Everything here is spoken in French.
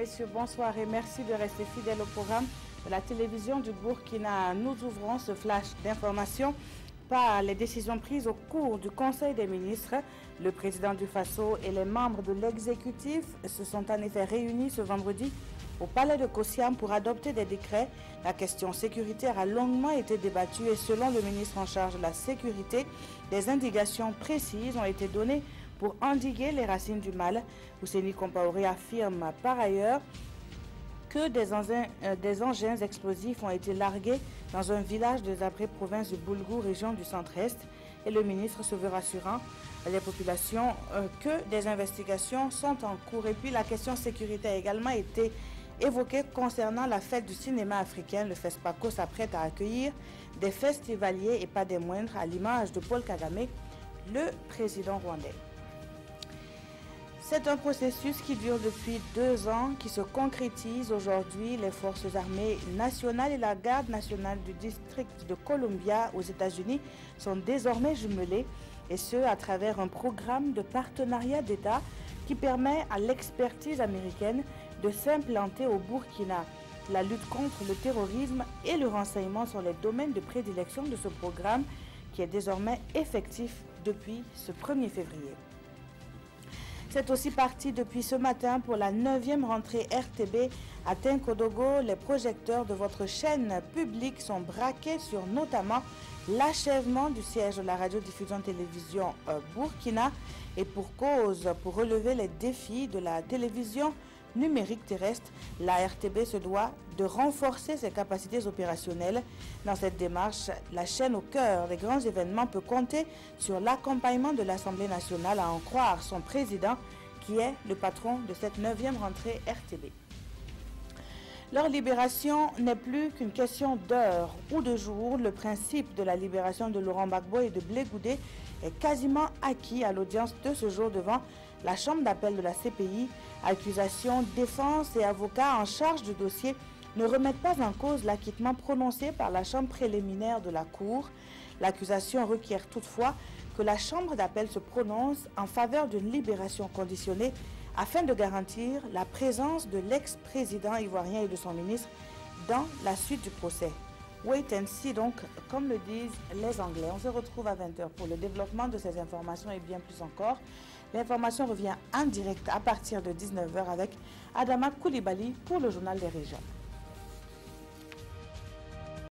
messieurs, bonsoir et merci de rester fidèles au programme de la télévision du Burkina. Nous ouvrons ce flash d'information par les décisions prises au cours du Conseil des ministres. Le président du Faso et les membres de l'exécutif se sont en effet réunis ce vendredi au palais de Kossiam pour adopter des décrets. La question sécuritaire a longuement été débattue et selon le ministre en charge de la sécurité, des indications précises ont été données pour endiguer les racines du mal. Ousseini Compaoré affirme par ailleurs que des engins explosifs ont été largués dans un village de Zabré, province de Boulgou, région du centre-est. Et le ministre se veut rassurant les populations que des investigations sont en cours. Et puis la question sécurité a également été évoquée concernant la fête du cinéma africain. Le FESPACO s'apprête à accueillir des festivaliers et pas des moindres, à l'image de Paul Kagame, le président rwandais. C'est un processus qui dure depuis 2 ans, qui se concrétise aujourd'hui. Les forces armées nationales et la garde nationale du district de Columbia aux États-Unis sont désormais jumelées, et ce à travers un programme de partenariat d'État qui permet à l'expertise américaine de s'implanter au Burkina. La lutte contre le terrorisme et le renseignement sont les domaines de prédilection de ce programme qui est désormais effectif depuis ce 1er février. C'est aussi parti depuis ce matin pour la 9e rentrée RTB à Tinkodogo. Les projecteurs de votre chaîne publique sont braqués sur notamment l'achèvement du siège de la radiodiffusion-télévision Burkina, et pour cause, pour relever les défis de la télévision numérique terrestre, la RTB se doit de renforcer ses capacités opérationnelles. Dans cette démarche, la chaîne au cœur des grands événements peut compter sur l'accompagnement de l'Assemblée nationale, à en croire son président, qui est le patron de cette 9e rentrée RTB. Leur libération n'est plus qu'une question d'heures ou de jours. Le principe de la libération de Laurent Gbagbo et de Blé Goudé est quasiment acquis à l'audience de ce jour devant la chambre d'appel de la CPI. Accusation, défense et avocats en charge du dossier ne remettent pas en cause l'acquittement prononcé par la chambre préliminaire de la Cour. L'accusation requiert toutefois que la chambre d'appel se prononce en faveur d'une libération conditionnée afin de garantir la présence de l'ex-président ivoirien et de son ministre dans la suite du procès. Wait and see donc, comme le disent les Anglais. On se retrouve à 20h pour le développement de ces informations et bien plus encore. L'information revient en direct à partir de 19h avec Adama Koulibaly pour le journal des régions.